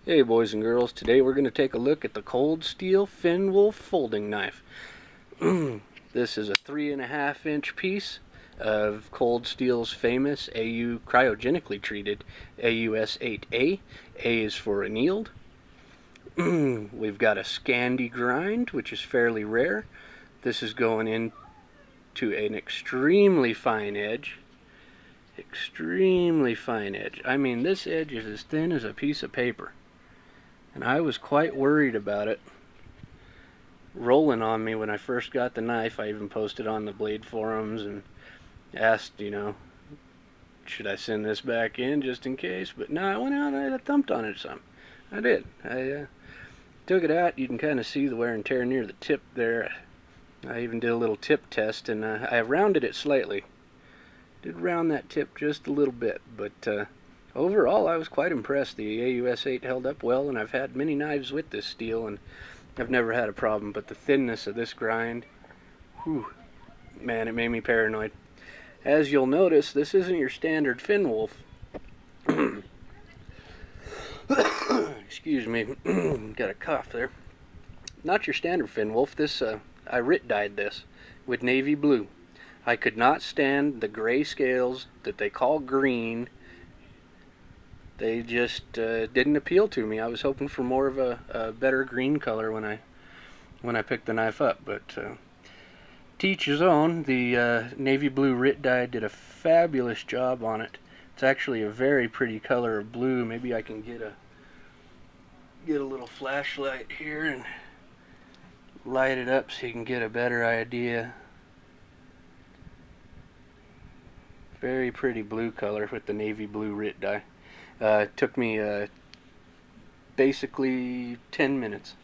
Hey boys and girls, today we're going to take a look at the Cold Steel Finn Wolf folding knife. This is a 3.5-inch piece of Cold Steel's famous AU cryogenically treated AUS-8A. A is for annealed. We've got a scandi grind, which is fairly rare. This is going into an extremely fine edge. Extremely fine edge. I mean, this edge is as thin as a piece of paper. And I was quite worried about it rolling on me when I first got the knife. I even posted on the blade forums and asked, should I send this back in just in case? But no, I went out and I thumped on it some. I did. I took it out. You can kind of see the wear and tear near the tip there. I even did a little tip test, and I rounded it slightly. Did round that tip just a little bit, but overall, I was quite impressed. The AUS-8 held up well, and I've had many knives with this steel, and I've never had a problem. But the thinness of this grind, whew, man, it made me paranoid. As you'll notice, this isn't your standard Finn Wolf. Excuse me, got a cough there. Not your standard Finn Wolf. This, I writ dyed this with navy blue. I could not stand the gray scales that they call green. They just didn't appeal to me. I was hoping for more of a better green color when I picked the knife up, but to each his own. The navy blue writ dye did a fabulous job on it. It's actually a very pretty color of blue. Maybe I can get a little flashlight here and light it up so you can get a better idea. Very pretty blue color with the navy blue writ dye. It took me basically 10 minutes.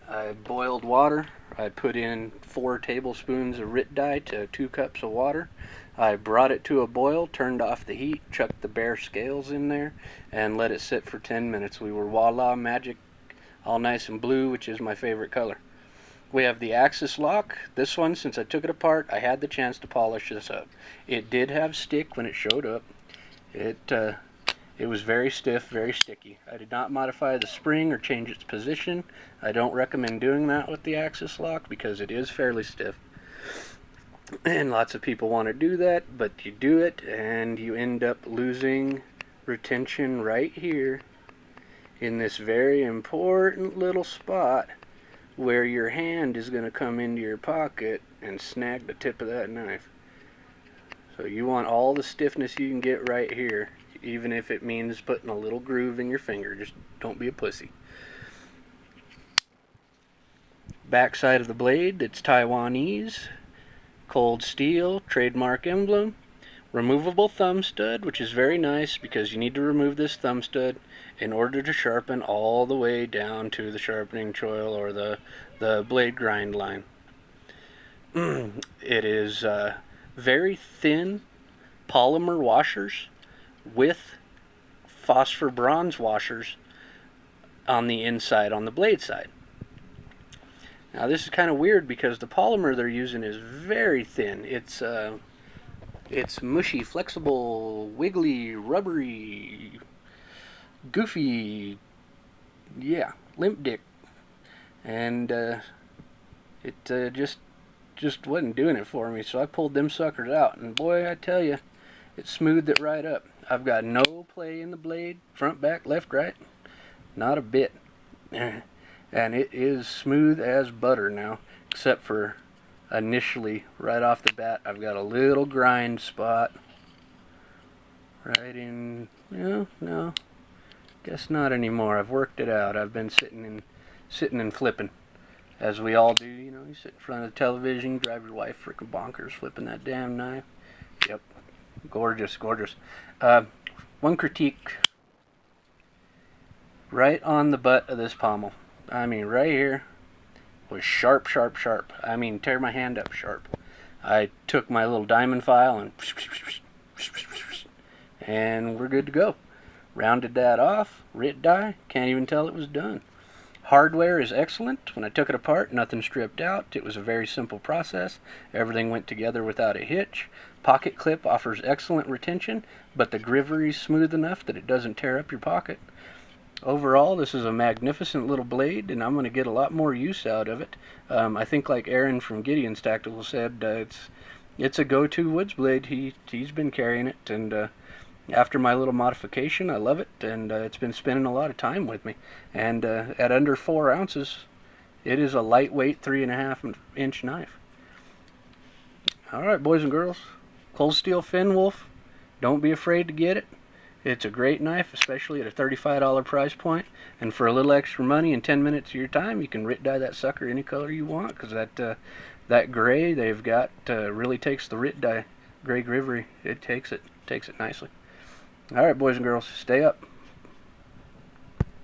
I boiled water. I put in 4 tablespoons of writ dye to 2 cups of water. I brought it to a boil, turned off the heat, chucked the bare scales in there, and let it sit for 10 minutes. We were voila, magic, all nice and blue, which is my favorite color. We have the axis lock. This one, since I took it apart, I had the chance to polish this up. It did have stick when it showed up. It was very stiff, very sticky. I did not modify the spring or change its position. I don't recommend doing that with the axis lock because it is fairly stiff. And lots of people want to do that, but you do it and you end up losing retention right here in this very important little spot where your hand is going to come into your pocket and snag the tip of that knife. So you want all the stiffness you can get right here, even if it means putting a little groove in your finger. Just don't be a pussy. Back side of the blade, it's Taiwanese, Cold Steel, trademark emblem. Removable thumb stud, which is very nice because you need to remove this thumb stud in order to sharpen all the way down to the sharpening choil or the blade grind line. It is very thin polymer washers with phosphor bronze washers on the inside, on the blade side. Now this is kind of weird because the polymer they're using is very thin. It's mushy, flexible, wiggly, rubbery, goofy, yeah, limp dick. And it just wasn't doing it for me, so I pulled them suckers out, and boy, I tell you, it smoothed it right up. I've got no play in the blade, front, back, left, right, not a bit. And it is smooth as butter now, except for initially, right off the bat, I've got a little grind spot right in, no, guess not anymore. I've worked it out. I've been sitting and flipping, as we all do. You sit in front of the television, drive your wife freaking bonkers flipping that damn knife. Yep, gorgeous, gorgeous. One critique, right on the butt of this pommel. I mean, right here was sharp, sharp, sharp. I mean, tear my hand up sharp. I took my little diamond file and we're good to go. Rounded that off, writ dye, can't even tell it was done. Hardware is excellent. When I took it apart, nothing stripped out. It was a very simple process. Everything went together without a hitch. Pocket clip offers excellent retention, but the grivery is smooth enough that it doesn't tear up your pocket. Overall, this is a magnificent little blade, and I'm going to get a lot more use out of it. I think, like Aaron from Gideon's Tactical said, it's a go-to woods blade. He's been carrying it, and after my little modification, I love it, and it's been spending a lot of time with me. And at under 4 ounces, it is a lightweight 3.5-inch knife. All right, boys and girls, Cold Steel Finn Wolf. Don't be afraid to get it. It's a great knife, especially at a $35 price point. And for a little extra money and 10 minutes of your time, you can Rit dye that sucker any color you want, because that gray they've got really takes the Rit dye gray grivery. It takes it nicely. All right, boys and girls, stay up.